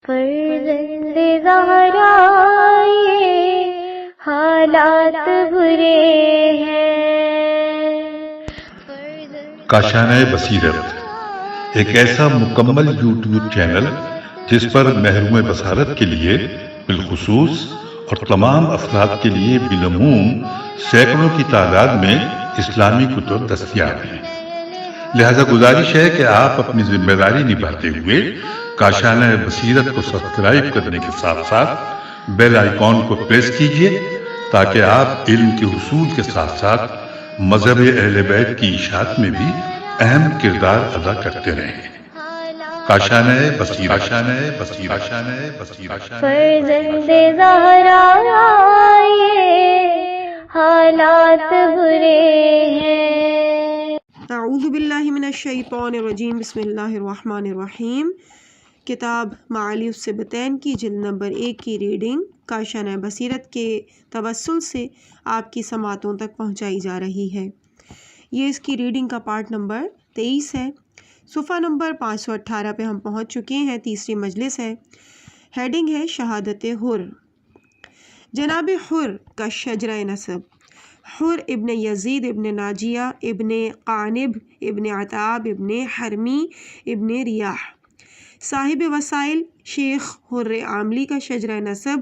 فرزند زہرا یہ حالات برے ہیں۔ کاشانۂ بصیرت ایک ایسا مکمل یوٹیوب چینل جس پر محروم بصارت کے لیے بالخصوص اور تمام افراد کے لیے بالعموم سینکڑوں کی تعداد میں اسلامی کتب دستیاب ہیں۔ لہذا گزارش ہے کہ آپ اپنی ذمہ داری نبھاتے ہوئے کاشانۂ بصیرت کو سبسکرائب کرنے کے ساتھ ساتھ بیل آئیکن کو پریس کیجیے تاکہ آپ علم کے حصول کے ساتھ ساتھ مذہب اہل بیت کی اشاعت میں بھی اہم کردار ادا کرتے رہیں۔ کاشانۂ بصیرت، کاشانۂ بصیرت، کاشانۂ بصیرت۔ فرزند زہرا یہ حالات برے ہیں۔ اعوذ باللہ من الشیطان الرجیم، بسم اللہ الرحمن الرحیم۔ کتاب معالی الصبتین کی جلد نمبر 1 کی ریڈنگ کاشانۂ بصیرت کے توسل سے آپ کی سماعتوں تک پہنچائی جا رہی ہے۔ یہ اس کی ریڈنگ کا پارٹ نمبر 23 ہے۔ صفحہ نمبر 518 پہ ہم پہنچ چکے ہیں، تیسری مجلس ہے۔ ہیڈنگ ہے شہادت حر۔ جناب حر کا شجرہ نسب: حر ابن یزید ابن ناجیہ ابن قانب ابن عتاب ابن حرمی ابن ریاح۔ صاحب وسائل شیخ حر عاملی کا شجرہ نسب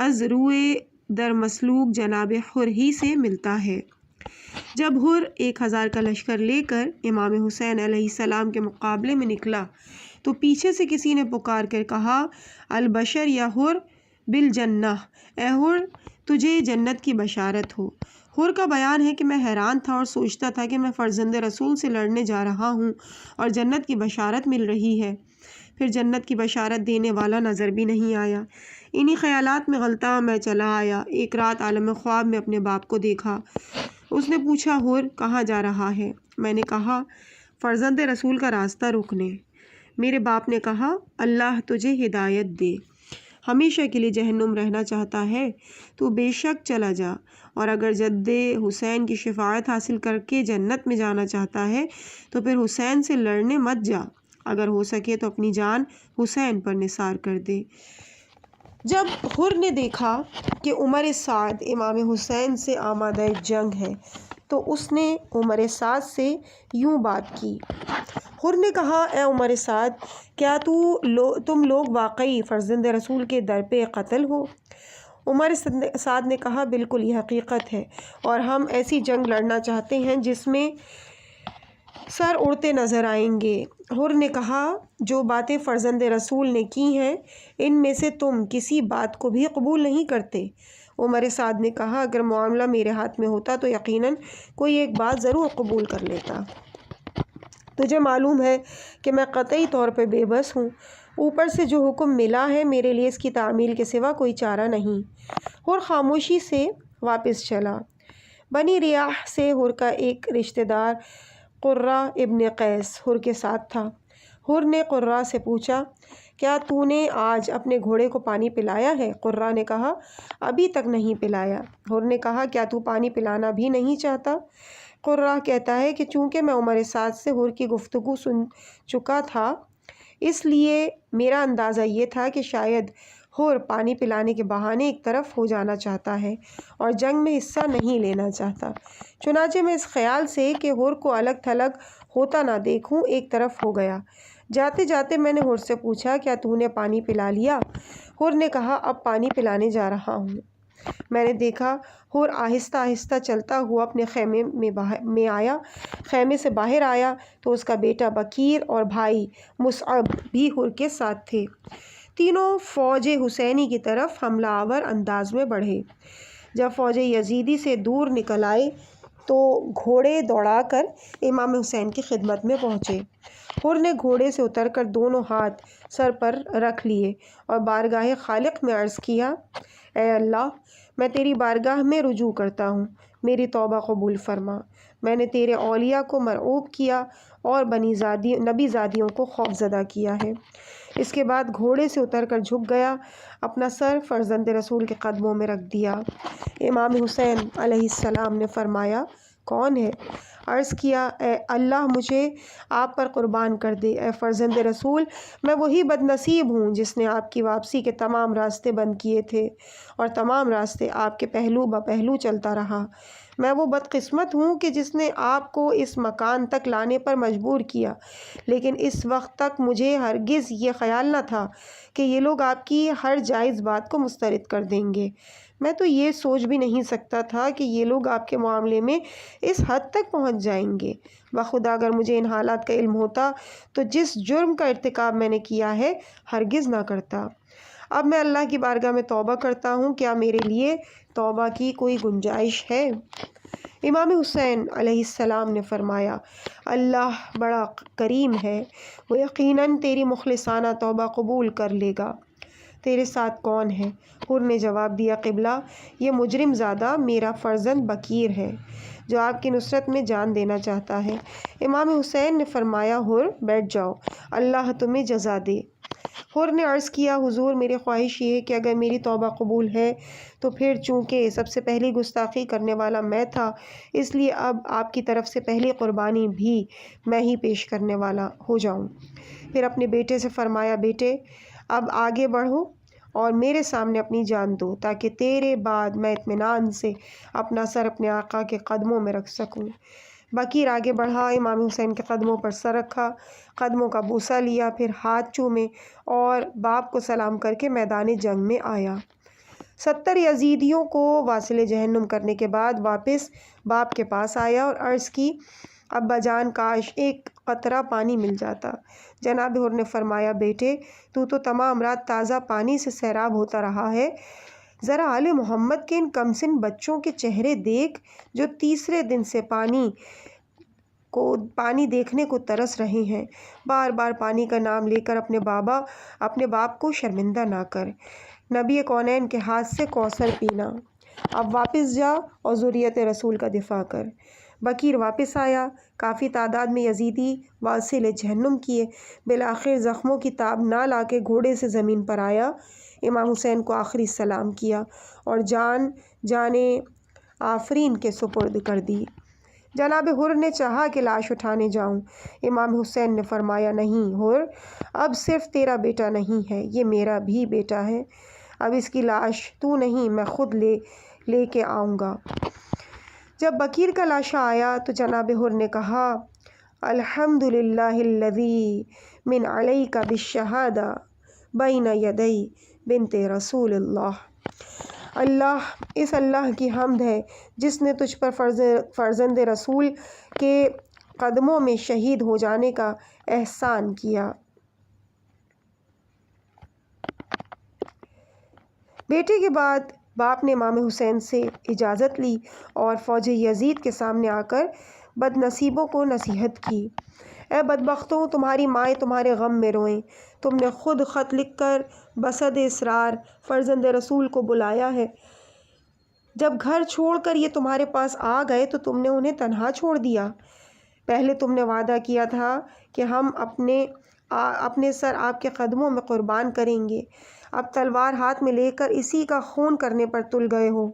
از روئے در مسلوک جناب حر ہی سے ملتا ہے۔ جب حر 1000 کا لشکر لے کر امام حسین علیہ السلام کے مقابلے میں نکلا تو پیچھے سے کسی نے پکار کر کہا، البشر یا حر بالجنہ، اے حر تجھے جنت کی بشارت ہو۔ حر کا بیان ہے کہ میں حیران تھا اور سوچتا تھا کہ میں فرزند رسول سے لڑنے جا رہا ہوں اور جنت کی بشارت مل رہی ہے، پھر جنت کی بشارت دینے والا نظر بھی نہیں آیا۔ انہی خیالات میں غلطاں میں چلا آیا۔ ایک رات عالم خواب میں اپنے باپ کو دیکھا۔ اس نے پوچھا، حر کہاں جا رہا ہے؟ میں نے کہا، فرزند رسول کا راستہ روکنے۔ میرے باپ نے کہا، اللہ تجھے ہدایت دے، ہمیشہ کے لیے جہنم رہنا چاہتا ہے تو بے شک چلا جا، اور اگر جد حسین کی شفاعت حاصل کر کے جنت میں جانا چاہتا ہے تو پھر حسین سے لڑنے مت جا، اگر ہو سکے تو اپنی جان حسین پر نثار کر دے۔ جب حر نے دیکھا کہ عمر سعد امام حسین سے آمادہ جنگ ہے تو اس نے عمر سعد سے یوں بات کی۔ حر نے کہا، اے عمر سعد، کیا تم لوگ واقعی فرزند رسول کے در پہ قتل ہو؟ عمر سعد نے کہا، بالکل یہ حقیقت ہے، اور ہم ایسی جنگ لڑنا چاہتے ہیں جس میں سر اڑتے نظر آئیں گے۔ حر نے کہا، جو باتیں فرزند رسول نے کی ہیں ان میں سے تم کسی بات کو بھی قبول نہیں کرتے۔ عمر سعد نے کہا، اگر معاملہ میرے ہاتھ میں ہوتا تو یقیناً کوئی ایک بات ضرور قبول کر لیتا۔ تجھے معلوم ہے کہ میں قطعی طور پہ بے بس ہوں، اوپر سے جو حکم ملا ہے میرے لیے اس کی تعمیل کے سوا کوئی چارہ نہیں۔ حر خاموشی سے واپس چلا۔ بنی ریاح سے حر کا ایک رشتہ دار قرہ ابن قیس حر کے ساتھ تھا۔ حر نے قرہ سے پوچھا، کیا تو نے آج اپنے گھوڑے کو پانی پلایا ہے؟ قرہ نے کہا، ابھی تک نہیں پلایا۔ حر نے کہا، کیا تو پانی پلانا بھی نہیں چاہتا؟ قرہ کہتا ہے کہ چونکہ میں عمر سعد سے حر کی گفتگو سن چکا تھا اس لیے میرا اندازہ یہ تھا کہ شاید حر پانی پلانے کے بہانے ایک طرف ہو جانا چاہتا ہے اور جنگ میں حصہ نہیں لینا چاہتا، چنانچہ میں اس خیال سے کہ حر کو الگ تھلگ ہوتا نہ دیکھوں ایک طرف ہو گیا۔ جاتے جاتے میں نے حر سے پوچھا، کیا تو نے پانی پلا لیا؟ حر نے کہا، اب پانی پلانے جا رہا ہوں۔ میں نے دیکھا حر آہستہ آہستہ چلتا ہوا اپنے خیمے میں آیا۔ خیمے سے باہر آیا تو اس کا بیٹا بکیر اور بھائی مصعب بھی حر کے ساتھ تھے۔ تینوں فوج حسینی کی طرف حملہ آور انداز میں بڑھے۔ جب فوج یزیدی سے دور نکل آئے تو گھوڑے دوڑا کر امام حسین کی خدمت میں پہنچے۔ حر نے گھوڑے سے اتر کر دونوں ہاتھ سر پر رکھ لیے اور بارگاہ خالق میں عرض کیا، اے اللہ، میں تیری بارگاہ میں رجوع کرتا ہوں، میری توبہ قبول فرما۔ میں نے تیرے اولیاء کو مرعوب کیا اور نبی زادیوں کو خوف زدہ کیا ہے۔ اس کے بعد گھوڑے سے اتر کر جھک گیا، اپنا سر فرزند رسول کے قدموں میں رکھ دیا۔ امام حسین علیہ السلام نے فرمایا، کون ہے؟ عرض کیا اے اللہ مجھے آپ پر قربان کر دے، اے فرزند رسول میں وہی بد نصیب ہوں جس نے آپ کی واپسی کے تمام راستے بند کیے تھے اور تمام راستے آپ کے پہلو بہ پہلو چلتا رہا۔ میں وہ بدقسمت ہوں کہ جس نے آپ کو اس مکان تک لانے پر مجبور کیا، لیکن اس وقت تک مجھے ہرگز یہ خیال نہ تھا کہ یہ لوگ آپ کی ہر جائز بات کو مسترد کر دیں گے۔ میں تو یہ سوچ بھی نہیں سکتا تھا کہ یہ لوگ آپ کے معاملے میں اس حد تک پہنچ جائیں گے۔ بخدا اگر مجھے ان حالات کا علم ہوتا تو جس جرم کا ارتکاب میں نے کیا ہے ہرگز نہ کرتا۔ اب میں اللہ کی بارگاہ میں توبہ کرتا ہوں، کیا میرے لیے توبہ کی کوئی گنجائش ہے؟ امام حسین علیہ السلام نے فرمایا اللہ بڑا کریم ہے، وہ یقیناً تیری مخلصانہ توبہ قبول کر لے گا۔ تیرے ساتھ کون ہے؟ حر نے جواب دیا قبلہ یہ مجرم زادہ میرا فرزند بکیر ہے جو آپ کی نصرت میں جان دینا چاہتا ہے۔ امام حسین نے فرمایا حر بیٹھ جاؤ، اللہ تمہیں جزا دے۔ حر نے عرض کیا حضور میری خواہش یہ ہے کہ اگر میری توبہ قبول ہے تو پھر چونکہ سب سے پہلی گستاخی کرنے والا میں تھا اس لیے اب آپ کی طرف سے پہلی قربانی بھی میں ہی پیش کرنے والا ہو جاؤں۔ پھر اپنے بیٹے سے فرمایا بیٹے اب آگے بڑھو اور میرے سامنے اپنی جان دو تاکہ تیرے بعد میں اطمینان سے اپنا سر اپنے آقا کے قدموں میں رکھ سکوں۔ بکیر آگے بڑھا، امام حسین کے قدموں پر سر رکھا، قدموں کا بوسہ لیا، پھر ہاتھ چومے اور باپ کو سلام کر کے میدان جنگ میں آیا۔ 70 یزیدیوں کو واصل جہنم کرنے کے بعد واپس باپ کے پاس آیا اور عرض کی ابا جان کاش ایک قطرہ پانی مل جاتا۔ جناب حر نے فرمایا بیٹے تو تمام رات تازہ پانی سے سیراب ہوتا رہا ہے، ذرا آل محمد کے ان کمسن بچوں کے چہرے دیکھ جو تیسرے دن سے پانی دیکھنے کو ترس رہے ہیں۔ بار بار پانی کا نام لے کر اپنے باپ کو شرمندہ نہ کر، نبی کونین کے ہاتھ سے کوثر پینا۔ اب واپس جا اور ذریت رسول کا دفاع کر۔ بکیر واپس آیا، کافی تعداد میں یزیدی واصل جہنم کیے، بالآخر زخموں کی تاب نہ لا کے گھوڑے سے زمین پر آیا، امام حسین کو آخری سلام کیا اور جان آفرین کے سپرد کر دی۔ جناب حر نے چاہا کہ لاش اٹھانے جاؤں، امام حسین نے فرمایا نہیں حر اب صرف تیرا بیٹا نہیں ہے یہ میرا بھی بیٹا ہے، اب اس کی لاش تو نہیں میں خود لے کے آؤں گا۔ جب بکیر کا لاشا آیا تو جناب حر نے کہا الحمدللہ الذی من علیک بالشہادہ بین یدی بنت رسول اللہ۔ اس اللہ کی حمد ہے جس نے تجھ پر فرزند رسول کے قدموں میں شہید ہو جانے کا احسان کیا۔ بیٹے کے بعد باپ نے امام حسین سے اجازت لی اور فوج یزید کے سامنے آ کر بد نصیبوں کو نصیحت کی، اے بدبختوں تمہاری مائیں تمہارے غم میں روئیں، تم نے خود خط لکھ کر بصد اصرار فرزند رسول کو بلایا ہے، جب گھر چھوڑ کر یہ تمہارے پاس آ گئے تو تم نے انہیں تنہا چھوڑ دیا۔ پہلے تم نے وعدہ کیا تھا کہ ہم اپنے سر آپ کے قدموں میں قربان کریں گے، اب تلوار ہاتھ میں لے کر اسی کا خون کرنے پر تل گئے ہو۔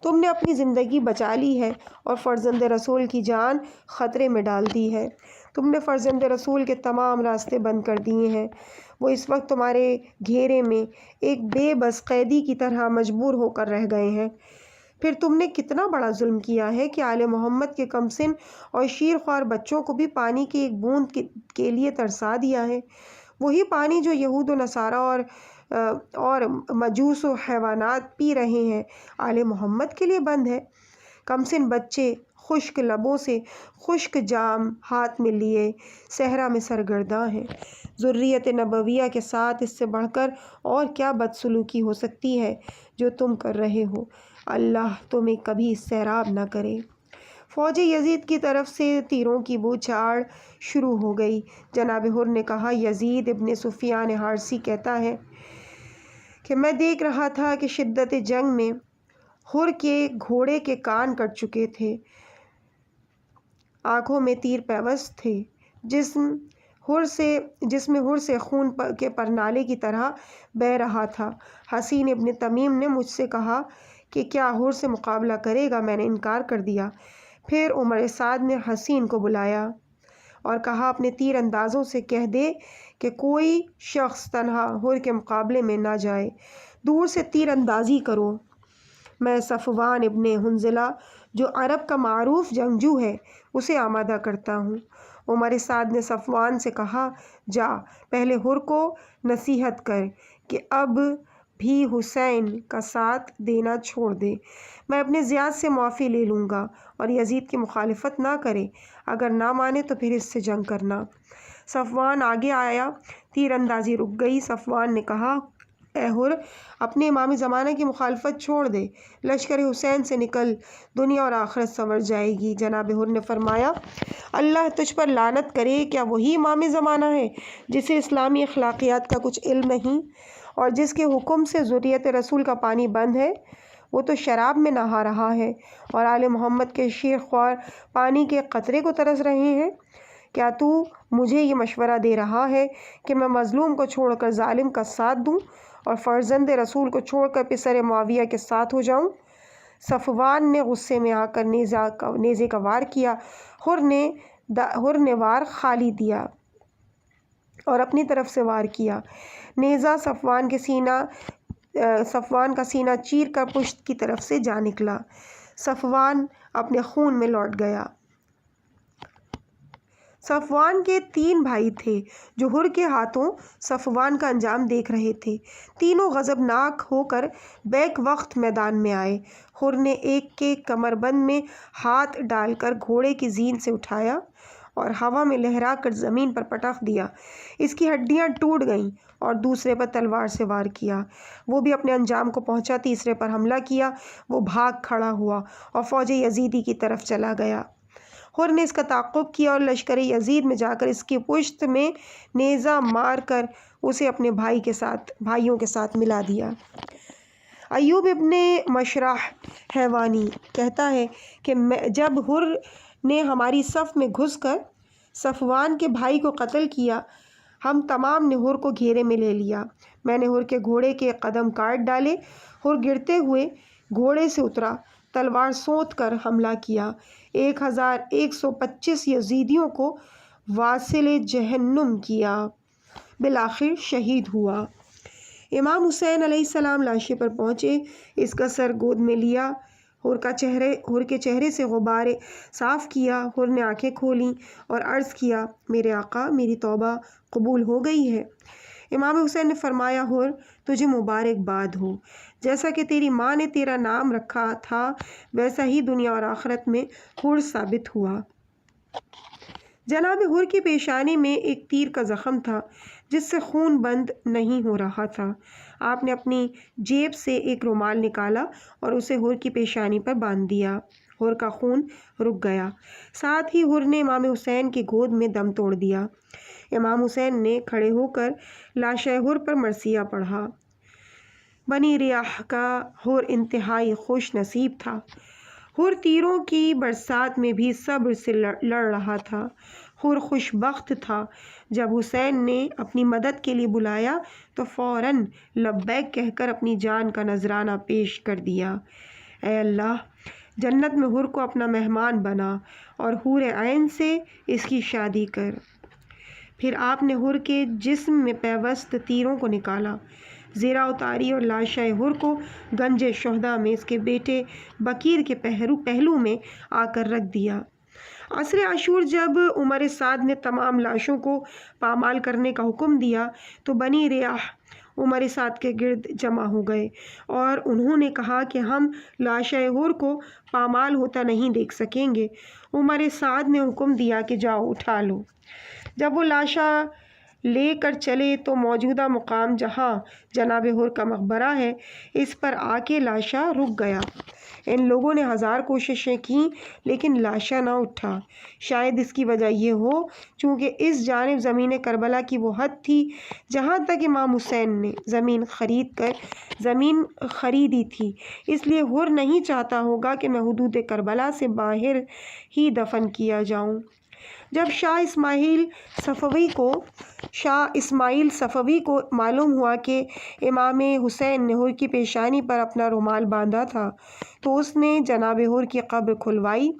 تم نے اپنی زندگی بچا لی ہے اور فرزند رسول کی جان خطرے میں ڈال دی ہے۔ تم نے فرزند رسول کے تمام راستے بند کر دیے ہیں، وہ اس وقت تمہارے گھیرے میں ایک بے بس قیدی کی طرح مجبور ہو کر رہ گئے ہیں۔ پھر تم نے کتنا بڑا ظلم کیا ہے کہ آل محمد کے کمسن اور شیرخوار بچوں کو بھی پانی کی ایک بوند کے لیے ترسا دیا ہے، وہی پانی جو یہود و نصارہ اور مجوس و حیوانات پی رہے ہیں آل محمد کے لیے بند ہے۔ کمسن بچے خشک لبوں سے خشک جام ہاتھ میں لیے صحرا میں سرگرداں ہیں۔ ذریت نبویہ کے ساتھ اس سے بڑھ کر اور کیا بدسلوکی ہو سکتی ہے جو تم کر رہے ہو، اللہ تمہیں کبھی سیراب نہ کرے۔ فوج یزید کی طرف سے تیروں کی بوچھاڑ شروع ہو گئی۔ جناب حر نے کہا یزید ابن سفیان حارثی کہتا ہے کہ میں دیکھ رہا تھا کہ شدت جنگ میں حر کے گھوڑے کے کان کٹ چکے تھے، آنکھوں میں تیر پیوست تھے، جسم حر سے خون کے پرنالے کی طرح بہہ رہا تھا۔ حسین ابن تمیم نے مجھ سے کہا کہ کیا حر سے مقابلہ کرے گا؟ میں نے انکار کر دیا۔ پھر عمر سعد نے حسین کو بلایا اور کہا اپنے تیر اندازوں سے کہہ دے کہ کوئی شخص تنہا حر کے مقابلے میں نہ جائے، دور سے تیر اندازی کرو، میں صفوان ابن حنظلہ جو عرب کا معروف جنگجو ہے اسے آمادہ کرتا ہوں۔ عمر سعد نے صفوان سے کہا جا پہلے حر کو نصیحت کر کہ اب بھی حسین کا ساتھ دینا چھوڑ دے، میں اپنے زیاد سے معافی لے لوں گا اور یزید کی مخالفت نہ کرے، اگر نہ مانے تو پھر اس سے جنگ کرنا۔ صفوان آگے آیا، تیر اندازی رک گئی۔ صفوان نے کہا اے حر اپنے امام زمانہ کی مخالفت چھوڑ دے، لشکر حسین سے نکل، دنیا اور آخرت سنور جائے گی۔ جناب حر نے فرمایا اللہ تجھ پر لعنت کرے، کیا وہی امام زمانہ ہے جسے اسلامی اخلاقیات کا کچھ علم نہیں اور جس کے حکم سے ذریت رسول کا پانی بند ہے؟ وہ تو شراب میں نہا رہا ہے اور آل محمد کے شیر خوار پانی کے قطرے کو ترس رہے ہیں۔ کیا تو مجھے یہ مشورہ دے رہا ہے کہ میں مظلوم کو چھوڑ کر ظالم کا ساتھ دوں اور فرزند رسول کو چھوڑ کر پسر معاویہ کے ساتھ ہو جاؤں؟ صفوان نے غصے میں آ کر نیزے کا وار کیا۔ حر نے وار خالی دیا اور اپنی طرف سے وار کیا۔ نیزہ صفوان کا سینہ چیر کر پشت کی طرف سے جا نکلا۔ صفوان اپنے خون میں لوٹ گیا۔ صفوان کے 3 بھائی تھے جو حر کے ہاتھوں صفوان کا انجام دیکھ رہے تھے۔ تینوں غضبناک ہو کر بیک وقت میدان میں آئے۔ حر نے ایک کے کمر بند میں ہاتھ ڈال کر گھوڑے کی زین سے اٹھایا اور ہوا میں لہرا کر زمین پر پٹخ دیا، اس کی ہڈیاں ٹوٹ گئیں، اور دوسرے پر تلوار سے وار کیا، وہ بھی اپنے انجام کو پہنچا۔ تیسرے پر حملہ کیا، وہ بھاگ کھڑا ہوا اور فوج یزیدی کی طرف چلا گیا۔ حر نے اس کا تعاقب کیا اور لشکر یزید میں جا کر اس کی پشت میں نیزہ مار کر اسے اپنے بھائیوں کے ساتھ ملا دیا۔ ایوب ابن مشرح حیوانی کہتا ہے کہ جب حر نے ہماری صف میں گھس کر صفوان کے بھائی کو قتل کیا، ہم تمام نے حر کو گھیرے میں لے لیا۔ میں نے حر کے گھوڑے کے قدم کاٹ ڈالے، حر گرتے ہوئے گھوڑے سے اترا، تلوار سونت کر حملہ کیا، 1125 یزیدیوں کو واصل جہنم کیا، بالآخر شہید ہوا۔ امام حسین علیہ السلام لاشے پر پہنچے، اس کا سر گود میں لیا، حر کے چہرے سے غبار صاف کیا۔ حر نے آنکھیں کھولیں اور عرض کیا میرے آقا میری توبہ قبول ہو گئی ہے۔ امام حسین نے فرمایا حر تجھے مبارکباد ہو، جیسا کہ تیری ماں نے تیرا نام رکھا تھا ویسا ہی دنیا اور آخرت میں حر ثابت ہوا۔ جناب حر کی پیشانی میں ایک تیر کا زخم تھا جس سے خون بند نہیں ہو رہا تھا۔ آپ نے اپنی جیب سے ایک رومال نکالا اور اسے حر کی پیشانی پر باندھ دیا۔ حر کا خون رک گیا، ساتھ ہی حر نے امام حسین کی گود میں دم توڑ دیا۔ امام حسین نے کھڑے ہو کر لاشے حر پر مرثیہ پڑھا۔ بنی ریاح کا حر انتہائی خوش نصیب تھا۔ حر تیروں کی برسات میں بھی صبر سے لڑ رہا تھا۔ حر خوش بخت تھا۔ جب حسین نے اپنی مدد کے لیے بلایا تو فوراً لبیک کہہ کر اپنی جان کا نذرانہ پیش کر دیا۔ اے اللہ جنت میں حر کو اپنا مہمان بنا اور حور عین سے اس کی شادی کر۔ پھر آپ نے حر کے جسم میں پیوست تیروں کو نکالا، زیرہ اتاری اور لاشہ حر کو گنج شہداء میں اس کے بیٹے بکیر کے پہلو میں آ کر رکھ دیا۔ عصر عاشور جب عمر سعد نے تمام لاشوں کو پامال کرنے کا حکم دیا تو بنی ریاح عمر سعد کے گرد جمع ہو گئے اور انہوں نے کہا کہ ہم لاشہ حر کو پامال ہوتا نہیں دیکھ سکیں گے۔ عمر سعد نے حکم دیا کہ جاؤ اٹھا لو۔ جب وہ لاشا لے کر چلے تو موجودہ مقام جہاں جناب حر کا مقبرہ ہے اس پر آ کے لاشا رک گیا۔ ان لوگوں نے 1000 کوششیں کیں لیکن لاشا نہ اٹھا۔ شاید اس کی وجہ یہ ہو چونکہ اس جانب زمین کربلا کی وہ حد تھی جہاں تک امام حسین نے زمین خریدی تھی، اس لیے حر نہیں چاہتا ہوگا کہ میں حدود کربلا سے باہر ہی دفن کیا جاؤں۔ جب شاہ اسماعیل صفوی کو معلوم ہوا کہ امام حسین نے حر کی پیشانی پر اپنا رومال باندھا تھا تو اس نے جناب حر کی قبر کھلوائی۔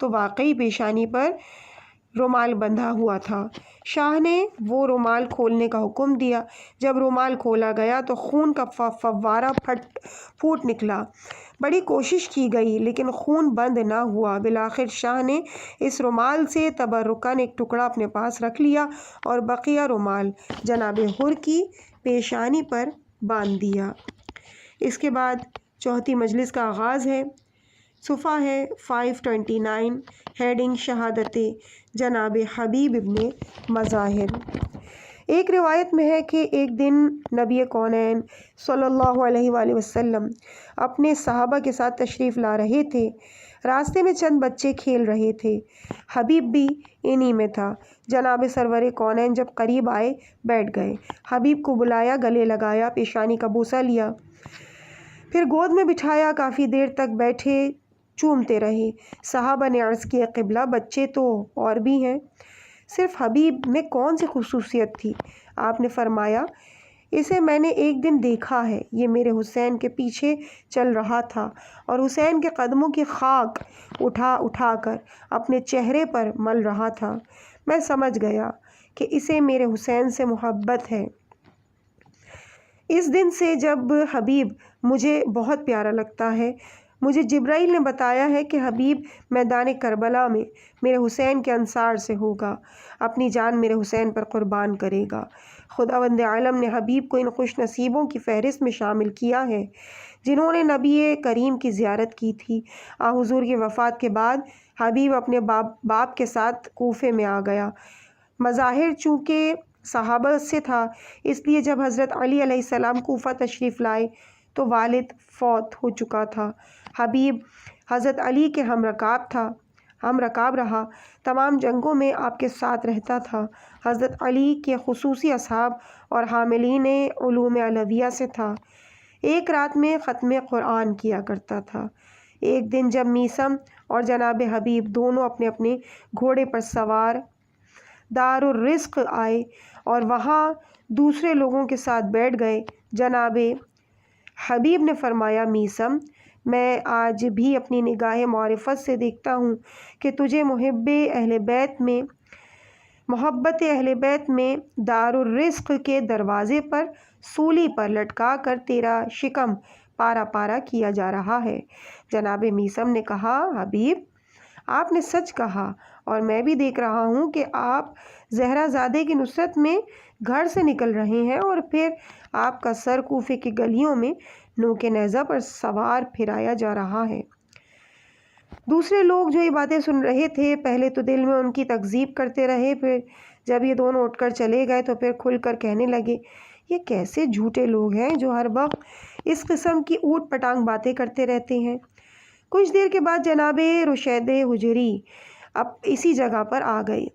تو واقعی پیشانی پر رومال بندھا ہوا تھا۔ شاہ نے وہ رومال کھولنے کا حکم دیا۔ جب رومال کھولا گیا تو خون کا فوارہ پھوٹ نکلا۔ بڑی کوشش کی گئی لیکن خون بند نہ ہوا۔ بالآخر شاہ نے اس رومال سے تبرکاً ایک ٹکڑا اپنے پاس رکھ لیا اور بقیہ رومال جناب حر کی پیشانی پر باندھ دیا۔ اس کے بعد چوتھی مجلس کا آغاز ہے۔ صفحہ ہے 529، ہیڈنگ شہادت جناب حبیب ابن مظاہر۔ ایک روایت میں ہے کہ ایک دن نبی کونین صلی اللہ علیہ وآلہ وسلم اپنے صحابہ کے ساتھ تشریف لا رہے تھے۔ راستے میں چند بچے کھیل رہے تھے، حبیب بھی انہی میں تھا۔ جناب سرور کونین جب قریب آئے بیٹھ گئے، حبیب کو بلایا، گلے لگایا، پیشانی کا بوسہ لیا، پھر گود میں بٹھایا۔ کافی دیر تک بیٹھے چومتے رہے۔ صحابہ نے عرض کیا، قبلہ بچے تو اور بھی ہیں، صرف حبیب میں کون سی خصوصیت تھی؟ آپ نے فرمایا، اسے میں نے ایک دن دیکھا ہے، یہ میرے حسین کے پیچھے چل رہا تھا اور حسین کے قدموں کی خاک اٹھا اٹھا کر اپنے چہرے پر مل رہا تھا۔ میں سمجھ گیا کہ اسے میرے حسین سے محبت ہے۔ اس دن سے جب حبیب مجھے بہت پیارا لگتا ہے۔ مجھے جبرائیل نے بتایا ہے کہ حبیب میدان کربلا میں میرے حسین کے انصار سے ہوگا، اپنی جان میرے حسین پر قربان کرے گا۔ خداوند عالم نے حبیب کو ان خوش نصیبوں کی فہرست میں شامل کیا ہے جنہوں نے نبی کریم کی زیارت کی تھی۔ حضور کی وفات کے بعد حبیب اپنے باپ کے ساتھ کوفے میں آ گیا۔ مظاہر چونکہ صحابہ سے تھا، اس لیے جب حضرت علی علیہ السلام کوفہ تشریف لائے تو والد فوت ہو چکا تھا۔ حبیب حضرت علی کے ہم رکاب رہا، تمام جنگوں میں آپ کے ساتھ رہتا تھا۔ حضرت علی کے خصوصی اصحاب اور حاملین علوم علویہ سے تھا۔ ایک رات میں ختم قرآن کیا کرتا تھا۔ ایک دن جب میثم اور جناب حبیب دونوں اپنے اپنے گھوڑے پر سوار دار الرزق آئے اور وہاں دوسرے لوگوں کے ساتھ بیٹھ گئے، جناب حبیب نے فرمایا، میثم، میں آج بھی اپنی نگاہ معرفت سے دیکھتا ہوں کہ تجھے محبت اہل بیت میں دار الرزق کے دروازے پر سولی پر لٹکا کر تیرا شکم پارا پارا کیا جا رہا ہے۔ جناب میثم نے کہا، حبیب، آپ نے سچ کہا اور میں بھی دیکھ رہا ہوں کہ آپ زہرہ زادے کی نصرت میں گھر سے نکل رہے ہیں اور پھر آپ کا سر کوفے کی گلیوں میں نوک نیزہ پر سوار پھرایا جا رہا ہے۔ دوسرے لوگ جو یہ باتیں سن رہے تھے پہلے تو دل میں ان کی تکذیب کرتے رہے، پھر جب یہ دونوں اٹھ کر چلے گئے تو پھر کھل کر کہنے لگے، یہ کیسے جھوٹے لوگ ہیں جو ہر وقت اس قسم کی اوٹ پٹانگ باتیں کرتے رہتے ہیں۔ کچھ دیر کے بعد جناب رشید حجری اب اسی جگہ پر آ گئے۔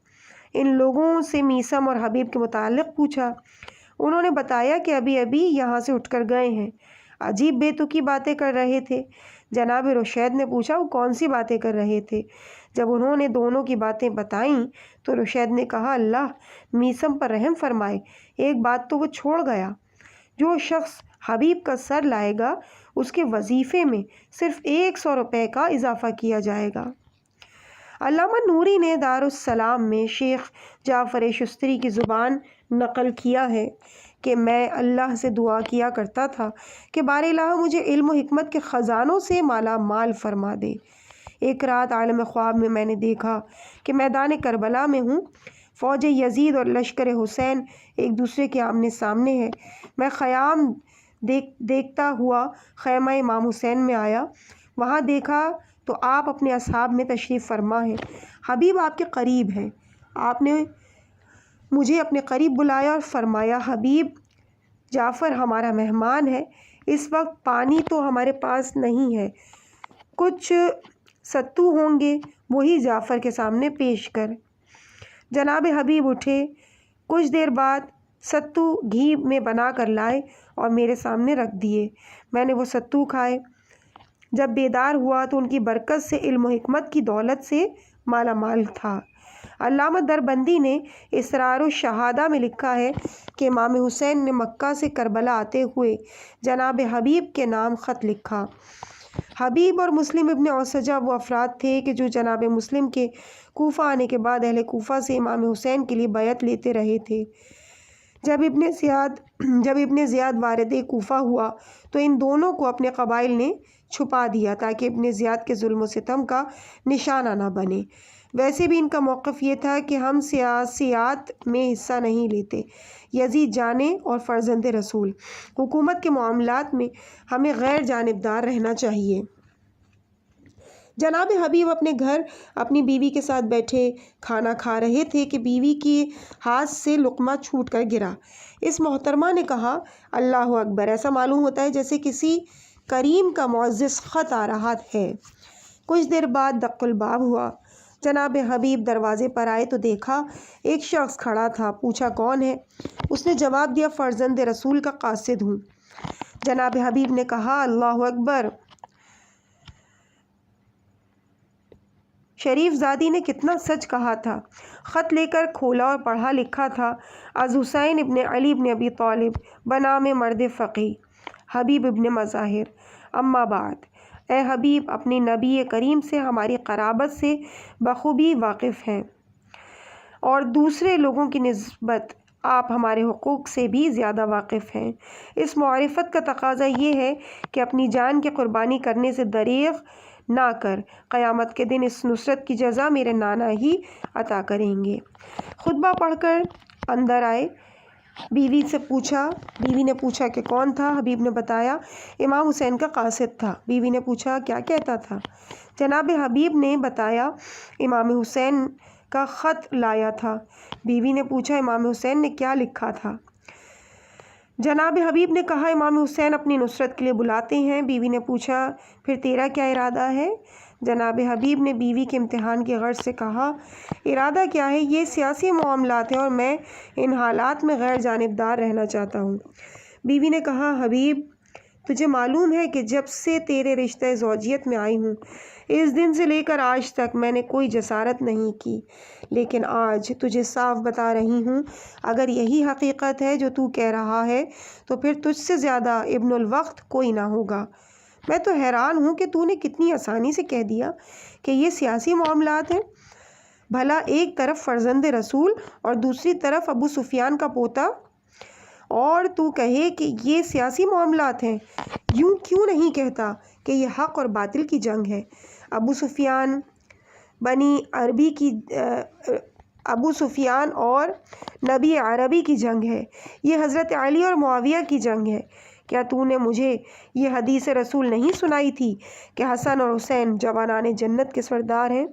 ان لوگوں سے میثم اور حبیب کے متعلق پوچھا۔ انہوں نے بتایا کہ ابھی یہاں سے اٹھ کر گئے ہیں، عجیب بے تکی باتیں کر رہے تھے۔ جناب رشید نے پوچھا، وہ کون سی باتیں کر رہے تھے؟ جب انہوں نے دونوں کی باتیں بتائیں تو رشید نے کہا، اللہ میثم پر رحم فرمائے، ایک بات تو وہ چھوڑ گیا، جو شخص حبیب کا سر لائے گا اس کے وظیفے میں صرف 100 روپے کا اضافہ کیا جائے گا۔ علامہ نوری نے دارالسلام میں شیخ جعفر شستری کی زبان نقل کیا ہے کہ میں اللہ سے دعا کیا کرتا تھا کہ بار الہ مجھے علم و حکمت کے خزانوں سے مالا مال فرما دے۔ ایک رات عالم خواب میں میں نے دیکھا کہ میدان کربلا میں ہوں، فوج یزید اور لشکر حسین ایک دوسرے کے آمنے سامنے ہے۔ میں خیام دیکھتا ہوا خیمہ امام حسین میں آیا، وہاں دیکھا تو آپ اپنے اصحاب میں تشریف فرما ہیں، حبیب آپ کے قریب ہیں۔ آپ نے مجھے اپنے قریب بلایا اور فرمایا، حبیب، جعفر ہمارا مہمان ہے، اس وقت پانی تو ہمارے پاس نہیں ہے، کچھ ستو ہوں گے، وہی جعفر کے سامنے پیش کر۔ جناب حبیب اٹھے، کچھ دیر بعد ستو گھی میں بنا کر لائے اور میرے سامنے رکھ دیے۔ میں نے وہ ستو کھائے۔ جب بیدار ہوا تو ان کی برکت سے علم و حکمت کی دولت سے مالا مال تھا۔ علامہ دربندی نے اسرار الشہادہ میں لکھا ہے کہ امام حسین نے مکہ سے کربلا آتے ہوئے جناب حبیب کے نام خط لکھا حبیب اور مسلم ابن اوسجہ وہ افراد تھے کہ جو جناب مسلم کے کوفہ آنے کے بعد اہل کوفہ سے امام حسین کے لیے بیعت لیتے رہے تھے۔ جب ابن زیاد وارد کوفہ ہوا تو ان دونوں کو اپنے قبائل نے چھپا دیا تاکہ ابن زیاد کے ظلم و ستم کا نشانہ نہ بنے۔ ویسے بھی ان کا موقف یہ تھا کہ ہم سیاسیات میں حصہ نہیں لیتے، یزید جانے اور فرزند رسول، حکومت کے معاملات میں ہمیں غیر جانبدار رہنا چاہیے۔ جناب حبیب اپنے گھر اپنی بیوی کے ساتھ بیٹھے کھانا کھا رہے تھے کہ بیوی کے ہاتھ سے لقمہ چھوٹ کر گرا۔ اس محترمہ نے کہا، اللہ اکبر! ایسا معلوم ہوتا ہے جیسے کسی کریم کا معزز خط آ رہا ہے۔ کچھ دیر بعد دق الباب ہوا۔ جناب حبیب دروازے پر آئے تو دیکھا ایک شخص کھڑا تھا۔ پوچھا کون ہے؟ اس نے جواب دیا، فرزند رسول کا قاصد ہوں۔ جناب حبیب نے کہا، اللہ اکبر! شریف زادی نے کتنا سچ کہا تھا۔ خط لے کر کھولا اور پڑھا لکھا تھا، از حسین ابن علی ابن ابی طالب بنام مرد فقیہ حبیب ابن مظاہر، اما بعد۔ اے حبیب، اپنی نبی کریم سے ہماری قرابت سے بخوبی واقف ہیں اور دوسرے لوگوں کی نسبت آپ ہمارے حقوق سے بھی زیادہ واقف ہیں۔ اس معرفت کا تقاضا یہ ہے کہ اپنی جان کی قربانی کرنے سے دریغ نہ کر، قیامت کے دن اس نصرت کی جزا میرے نانا ہی عطا کریں گے۔ خطبہ پڑھ کر اندر آئے۔ بیوی نے پوچھا کہ کون تھا؟ حبیب نے بتایا، امام حسین کا قاصد تھا۔ بیوی نے پوچھا کیا کہتا تھا؟ جناب حبیب نے بتایا، امام حسین کا خط لایا تھا۔ بیوی نے پوچھا، امام حسین نے کیا لکھا تھا؟ جناب حبیب نے کہا، امام حسین اپنی نصرت کے لیے بلاتے ہیں۔ بیوی نے پوچھا، پھر تیرا کیا ارادہ ہے؟ جناب حبیب نے بیوی کے امتحان کی غرض سے کہا، ارادہ کیا ہے، یہ سیاسی معاملات ہیں اور میں ان حالات میں غیر جانبدار رہنا چاہتا ہوں۔ بیوی نے کہا، حبیب، تجھے معلوم ہے کہ جب سے تیرے رشتہ زوجیت میں آئی ہوں، اس دن سے لے کر آج تک میں نے کوئی جسارت نہیں کی، لیکن آج تجھے صاف بتا رہی ہوں، اگر یہی حقیقت ہے جو تو کہہ رہا ہے تو پھر تجھ سے زیادہ ابن الوقت کوئی نہ ہوگا۔ میں تو حیران ہوں کہ تو نے کتنی آسانی سے کہہ دیا کہ یہ سیاسی معاملات ہیں۔ بھلا ایک طرف فرزند رسول اور دوسری طرف ابو سفیان کا پوتا، اور تو کہے کہ یہ سیاسی معاملات ہیں۔ یوں کیوں نہیں کہتا کہ یہ حق اور باطل کی جنگ ہے؟ ابو سفیان اور نبی عربی کی جنگ ہے، یہ حضرت علی اور معاویہ کی جنگ ہے۔ کیا تو نے مجھے یہ حدیث رسول نہیں سنائی تھی کہ حسن اور حسین جوانان جنت کے سردار ہیں؟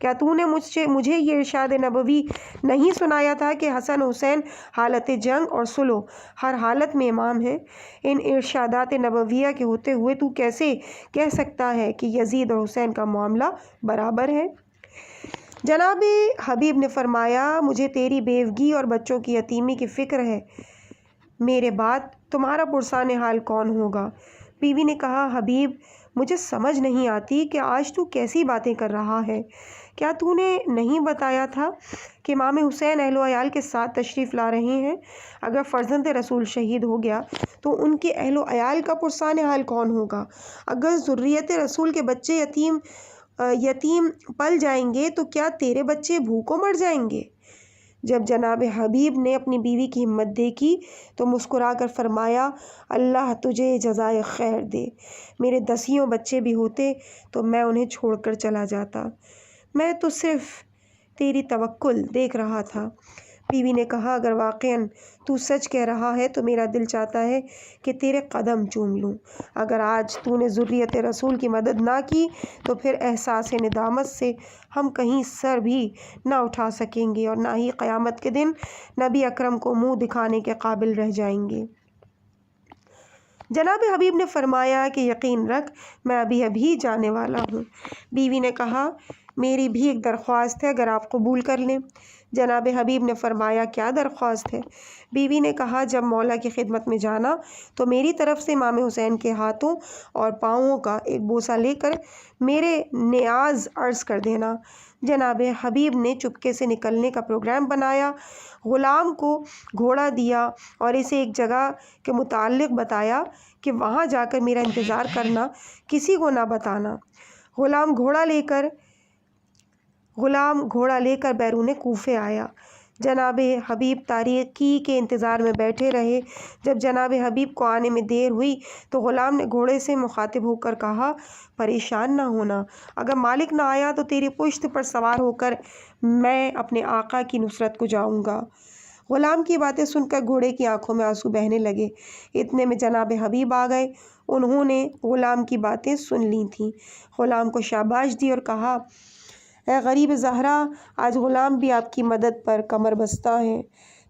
کیا تو نے مجھے یہ ارشاد نبوی نہیں سنایا تھا کہ حسن حسین حالت جنگ اور صلح ہر حالت میں امام ہیں؟ ان ارشادات نبویہ کے ہوتے ہوئے تو کیسے کہہ سکتا ہے کہ یزید اور حسین کا معاملہ برابر ہے؟ جناب حبیب نے فرمایا، مجھے تیری بیوگی اور بچوں کی یتیمی کی فکر ہے، میرے بعد تمہارا پرسان حال کون ہوگا؟ بیوی نے کہا، حبیب، مجھے سمجھ نہیں آتی کہ آج تو کیسی باتیں کر رہا ہے۔ کیا تو نے نہیں بتایا تھا کہ امام حسین اہل و عیال کے ساتھ تشریف لا رہے ہیں؟ اگر فرزند رسول شہید ہو گیا تو ان کے اہل و عیال کا پرسان حال کون ہوگا؟ اگر ذریت رسول کے بچے یتیم پل جائیں گے تو کیا تیرے بچے بھوکوں مر جائیں گے؟ جب جناب حبیب نے اپنی بیوی کی ہمت دیکھی تو مسکرا کر فرمایا، اللہ تجھے جزائے خیر دے، میرے 10 بچے بھی ہوتے تو میں انہیں چھوڑ کر چلا جاتا، میں تو صرف تیری توکل دیکھ رہا تھا۔ بیوی نے کہا، اگر واقعاً تو سچ کہہ رہا ہے تو میرا دل چاہتا ہے کہ تیرے قدم چوم لوں۔ اگر آج تو نے ذریت رسول کی مدد نہ کی تو پھر احساس ندامت سے ہم کہیں سر بھی نہ اٹھا سکیں گے اور نہ ہی قیامت کے دن نبی اکرم کو منہ دکھانے کے قابل رہ جائیں گے۔ جناب حبیب نے فرمایا کہ یقین رکھ، میں ابھی جانے والا ہوں۔ بیوی نے کہا، میری بھی ایک درخواست ہے، اگر آپ قبول کر لیں۔ جناب حبیب نے فرمایا کیا درخواست ہے؟ بیوی نے کہا جب مولا کی خدمت میں جانا تو میری طرف سے امام حسین کے ہاتھوں اور پاؤں کا ایک بوسہ لے کر میرے نیاز عرض کر دینا۔ جناب حبیب نے چپکے سے نکلنے کا پروگرام بنایا، غلام کو گھوڑا دیا اور اسے ایک جگہ کے متعلق بتایا کہ وہاں جا کر میرا انتظار کرنا، کسی کو نہ بتانا۔ غلام گھوڑا لے کر بیرون کوفے آیا۔ جناب حبیب تاریکی کے انتظار میں بیٹھے رہے۔ جب جناب حبیب کو آنے میں دیر ہوئی تو غلام نے گھوڑے سے مخاطب ہو کر کہا پریشان نہ ہونا، اگر مالک نہ آیا تو تیری پشت پر سوار ہو کر میں اپنے آقا کی نصرت کو جاؤں گا۔ غلام کی باتیں سن کر گھوڑے کی آنکھوں میں آنسو بہنے لگے۔ اتنے میں جناب حبیب آ گئے۔ انہوں نے غلام کی باتیں سن لی تھیں۔ غلام کو شاباش دی اور کہا اے غریب زہرا، آج غلام بھی آپ کی مدد پر کمر بستہ ہیں،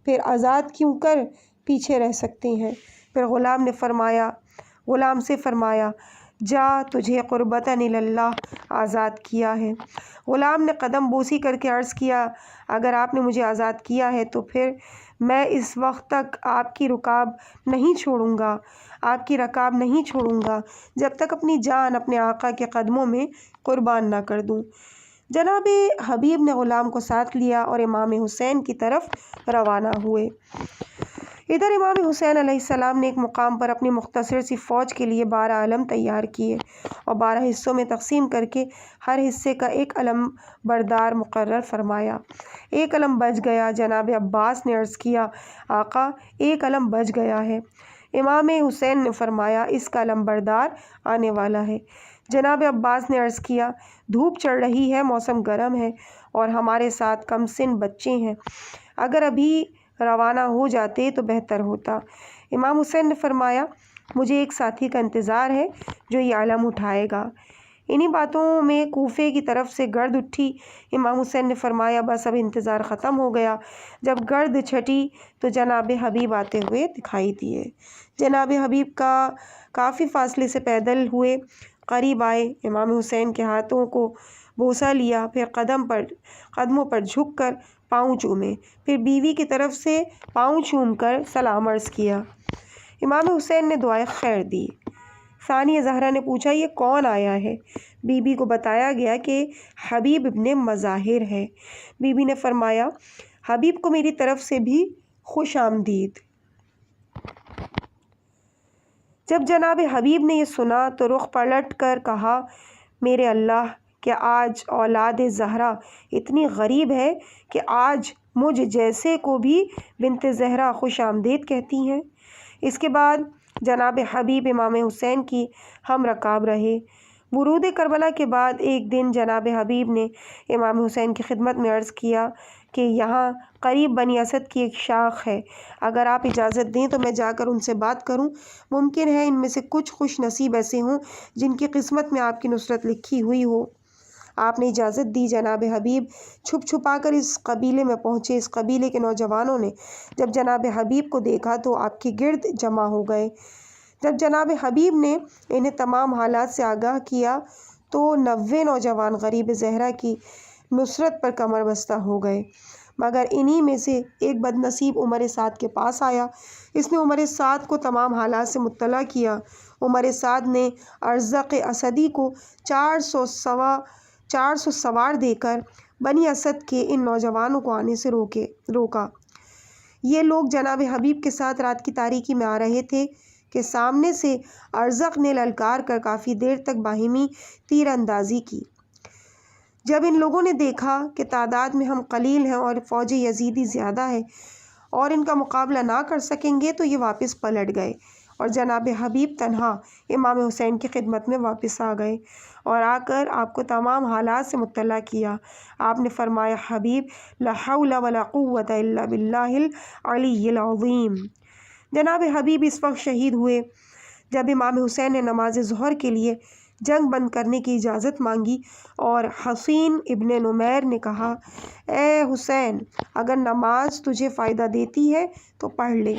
پھر آزاد کیوں کر پیچھے رہ سکتے ہیں؟ پھر غلام سے فرمایا جا، تجھے قربتاً اللہ آزاد کیا ہے۔ غلام نے قدم بوسی کر کے عرض کیا اگر آپ نے مجھے آزاد کیا ہے تو پھر میں اس وقت تک آپ کی رکاب نہیں چھوڑوں گا جب تک اپنی جان اپنے آقا کے قدموں میں قربان نہ کر دوں۔ جناب حبیب نے غلام کو ساتھ لیا اور امام حسین کی طرف روانہ ہوئے۔ ادھر امام حسین علیہ السلام نے ایک مقام پر اپنی مختصر سی فوج کے لیے 12 علم تیار کیے اور 12 حصوں میں تقسیم کر کے ہر حصے کا ایک علم بردار مقرر فرمایا۔ ایک علم بچ گیا۔ جناب عباس نے عرض کیا آقا، ایک علم بچ گیا ہے۔ امام حسین نے فرمایا اس کا علم بردار آنے والا ہے۔ جناب عباس نے عرض کیا دھوپ چڑھ رہی ہے، موسم گرم ہے اور ہمارے ساتھ کم سن بچے ہیں، اگر ابھی روانہ ہو جاتے تو بہتر ہوتا۔ امام حسین نے فرمایا مجھے ایک ساتھی کا انتظار ہے جو یہ علم اٹھائے گا۔ انہی باتوں میں کوفے کی طرف سے گرد اٹھی۔ امام حسین نے فرمایا بس اب انتظار ختم ہو گیا۔ جب گرد چھٹی تو جناب حبیب آتے ہوئے دکھائی دیے۔ جناب حبیب کا کافی فاصلے سے پیدل ہوئے، قریب آئے، امام حسین کے ہاتھوں کو بوسہ لیا، پھر قدموں پر جھک کر پاؤں چومے، پھر بیوی کی طرف سے پاؤں چوم کر سلام عرض کیا۔ امام حسین نے دعائے خیر دی۔ ثانیہ زہرا نے پوچھا یہ کون آیا ہے؟ بی بی کو بتایا گیا کہ حبیب ابن مظاہر ہے۔ بی بی نے فرمایا حبیب کو میری طرف سے بھی خوش آمدید۔ جب جناب حبیب نے یہ سنا تو رخ پلٹ کر کہا میرے اللہ، کیا آج اولاد زہرا اتنی غریب ہے کہ آج مجھ جیسے کو بھی بنت زہرا خوش آمدید کہتی ہیں؟ اس کے بعد جناب حبیب امام حسین کی ہم رکاب رہے۔ ورود کربلا کے بعد ایک دن جناب حبیب نے امام حسین کی خدمت میں عرض کیا کہ یہاں قریب بنی اسد کی ایک شاخ ہے، اگر آپ اجازت دیں تو میں جا کر ان سے بات کروں، ممکن ہے ان میں سے کچھ خوش نصیب ایسے ہوں جن کی قسمت میں آپ کی نصرت لکھی ہوئی ہو۔ آپ نے اجازت دی۔ جناب حبیب چھپ چھپا کر اس قبیلے میں پہنچے۔ اس قبیلے کے نوجوانوں نے جب جناب حبیب کو دیکھا تو آپ کے گرد جمع ہو گئے۔ جب جناب حبیب نے انہیں تمام حالات سے آگاہ کیا تو 90 نوجوان غریب زہرا کی نصرت پر کمر بستہ ہو گئے، مگر انہی میں سے ایک بد نصیب عمر سعد کے پاس آیا۔ اس نے عمر سعد کو تمام حالات سے مطلع کیا۔ عمر سعد نے ارزق اسدی کو 400 سوار دے کر بنی اسد کے ان نوجوانوں کو آنے سے روکا۔ یہ لوگ جناب حبیب کے ساتھ رات کی تاریکی میں آ رہے تھے کہ سامنے سے ارزق نے للکار کر کافی دیر تک باہمی تیر اندازی کی۔ جب ان لوگوں نے دیکھا کہ تعداد میں ہم قلیل ہیں اور فوج یزیدی زیادہ ہے اور ان کا مقابلہ نہ کر سکیں گے تو یہ واپس پلٹ گئے اور جناب حبیب تنہا امام حسین کی خدمت میں واپس آ گئے اور آ کر آپ کو تمام حالات سے مطلع کیا۔ آپ نے فرمایا حبیب لا حول ولا قوت الا باللہ العلی العظیم۔ جناب حبیب اس وقت شہید ہوئے جب امام حسین نے نماز ظہر کے لیے جنگ بند کرنے کی اجازت مانگی اور حسین ابن نمیر نے کہا اے حسین، اگر نماز تجھے فائدہ دیتی ہے تو پڑھ لے۔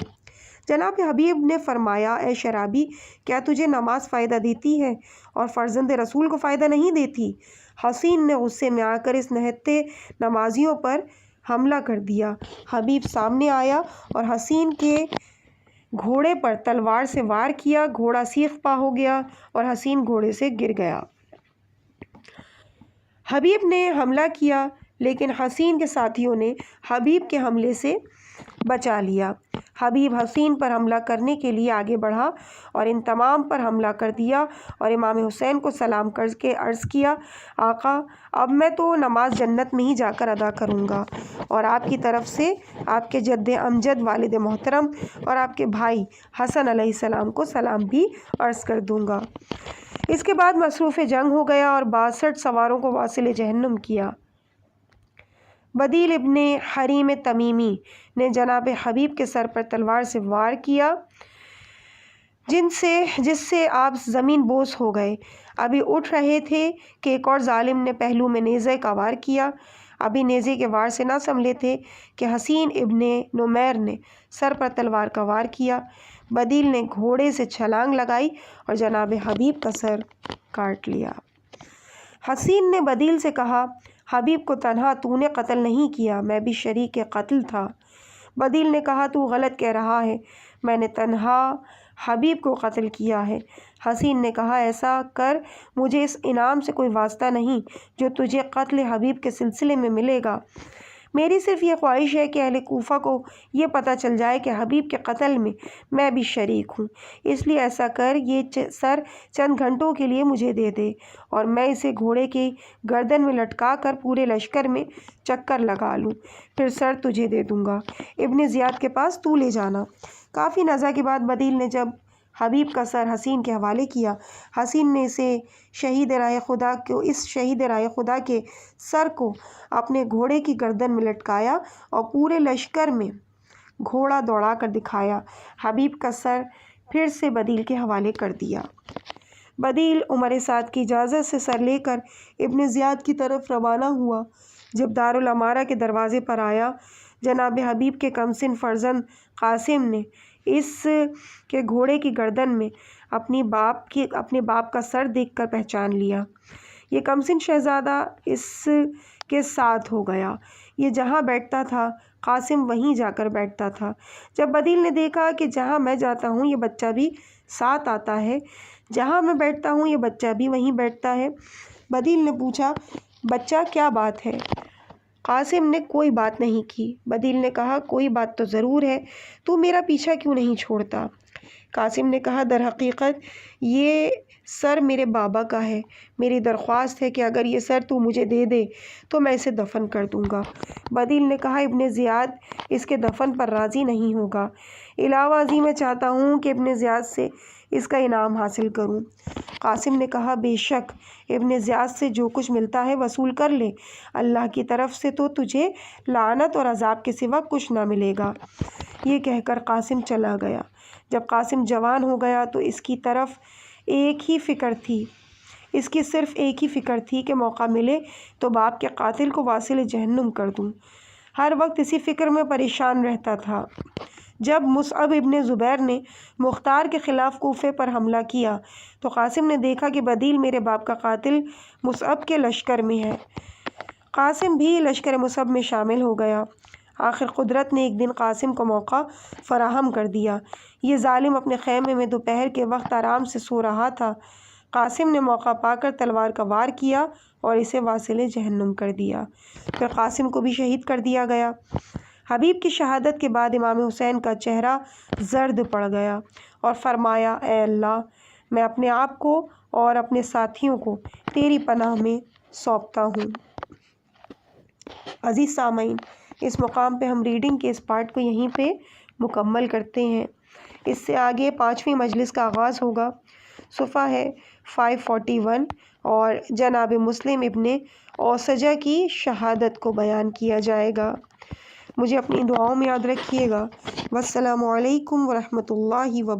جناب حبیب نے فرمایا اے شرابی، کیا تجھے نماز فائدہ دیتی ہے اور فرزند رسول کو فائدہ نہیں دیتی؟ حسین نے غصے میں آ کر اس نہتے نمازیوں پر حملہ کر دیا۔ حبیب سامنے آیا اور حسین کے گھوڑے پر تلوار سے وار کیا۔ گھوڑا سیخ پا ہو گیا اور حسین گھوڑے سے گر گیا۔ حبیب نے حملہ کیا لیکن حسین کے ساتھیوں نے حبیب کے حملے سے بچا لیا۔ حبیب حسین پر حملہ کرنے کے لیے آگے بڑھا اور ان تمام پر حملہ کر دیا اور امام حسین کو سلام کر کے عرض کیا، آقا اب میں تو نماز جنت میں ہی جا کر ادا کروں گا اور آپ کی طرف سے آپ کے جد امجد والد محترم اور آپ کے بھائی حسن علیہ السلام کو سلام بھی عرض کر دوں گا۔ اس کے بعد مصروف جنگ ہو گیا اور 62 سواروں کو واصل جہنم کیا۔ بدیل ابن حریم تمیمی نے جناب حبیب کے سر پر تلوار سے وار کیا جس سے آپ زمین بوس ہو گئے۔ ابھی اٹھ رہے تھے کہ ایک اور ظالم نے پہلو میں نیزے کا وار کیا۔ ابھی نیزے کے وار سے نہ سنبھلے تھے کہ حسین ابن نمیر نے سر پر تلوار کا وار کیا۔ بدیل نے گھوڑے سے چھلانگ لگائی اور جناب حبیب کا سر کاٹ لیا۔ حسین نے بدیل سے کہا، حبیب کو تنہا تو نے قتل نہیں کیا، میں بھی شریک قتل تھا۔ بدیل نے کہا، تو غلط کہہ رہا ہے، میں نے تنہا حبیب کو قتل کیا ہے۔ حسین نے کہا، ایسا کر مجھے اس انعام سے کوئی واسطہ نہیں جو تجھے قتل حبیب کے سلسلے میں ملے گا۔ میری صرف یہ خواہش ہے کہ اہل کوفہ کو یہ پتہ چل جائے کہ حبیب کے قتل میں بھی شریک ہوں، اس لیے ایسا کر یہ سر چند گھنٹوں کے لیے مجھے دے دے اور میں اسے گھوڑے کی گردن میں لٹکا کر پورے لشکر میں چکر لگا لوں، پھر سر تجھے دے دوں گا، ابن زیاد کے پاس تو لے جانا۔ کافی نزا کے بعد بدیل نے جب حبیب کا سر حسین کے حوالے کیا، حسین نے اس شہید راہ خدا کے سر کو اپنے گھوڑے کی گردن میں لٹکایا اور پورے لشکر میں گھوڑا دوڑا کر دکھایا۔ حبیب کا سر پھر سے بدیل کے حوالے کر دیا۔ بدیل عمر سعد کی اجازت سے سر لے کر ابن زیاد کی طرف روانہ ہوا۔ جب دارالامارہ کے دروازے پر آیا، جناب حبیب کے کمسن فرزند قاسم نے اس کے گھوڑے کی گردن میں اپنے باپ کا سر دیکھ کر پہچان لیا۔ یہ کمسن شہزادہ اس کے ساتھ ہو گیا۔ یہ جہاں بیٹھتا تھا قاسم وہیں جا کر بیٹھتا تھا۔ جب بدیل نے دیکھا کہ جہاں میں جاتا ہوں یہ بچہ بھی ساتھ آتا ہے، جہاں میں بیٹھتا ہوں یہ بچہ بھی وہیں بیٹھتا ہے، بدیل نے پوچھا، بچہ کیا بات ہے؟ قاسم نے کوئی بات نہیں کی۔ بدیل نے کہا، کوئی بات تو ضرور ہے، تو میرا پیچھا کیوں نہیں چھوڑتا؟ قاسم نے کہا، در حقیقت یہ سر میرے بابا کا ہے، میری درخواست ہے کہ اگر یہ سر تو مجھے دے دے تو میں اسے دفن کر دوں گا۔ بدیل نے کہا، ابن زیاد اس کے دفن پر راضی نہیں ہوگا، علاوہ ازیں میں چاہتا ہوں کہ ابن زیاد سے اس کا انعام حاصل کروں۔ قاسم نے کہا، بے شک ابن زیاد سے جو کچھ ملتا ہے وصول کر لے، اللہ کی طرف سے تو تجھے لعنت اور عذاب کے سوا کچھ نہ ملے گا۔ یہ کہہ کر قاسم چلا گیا۔ جب قاسم جوان ہو گیا تو اس کی صرف ایک ہی فکر تھی کہ موقع ملے تو باپ کے قاتل کو واصل جہنم کر دوں۔ ہر وقت اسی فکر میں پریشان رہتا تھا۔ جب مصعب ابن زبیر نے مختار کے خلاف کوفے پر حملہ کیا تو قاسم نے دیکھا کہ بدیل میرے باپ کا قاتل مصعب کے لشکر میں ہے۔ قاسم بھی لشکر مصعب میں شامل ہو گیا۔ آخر قدرت نے ایک دن قاسم کو موقع فراہم کر دیا۔ یہ ظالم اپنے خیمے میں دوپہر کے وقت آرام سے سو رہا تھا۔ قاسم نے موقع پا کر تلوار کا وار کیا اور اسے واصل جہنم کر دیا۔ پھر قاسم کو بھی شہید کر دیا گیا۔ حبیب کی شہادت کے بعد امام حسین کا چہرہ زرد پڑ گیا اور فرمایا، اے اللہ، میں اپنے آپ کو اور اپنے ساتھیوں کو تیری پناہ میں سونپتا ہوں۔ عزیز سامعین، اس مقام پہ ہم ریڈنگ کے اس پارٹ کو یہیں پہ مکمل کرتے ہیں۔ اس سے آگے 5ویں مجلس کا آغاز ہوگا۔ صفحہ ہے 541 اور جناب مسلم ابن اوسجہ کی شہادت کو بیان کیا جائے گا۔ مجھے اپنی دعاؤں میں یاد رکھیے گا۔ والسلام علیکم ورحمۃ اللہ وبرکاتہ۔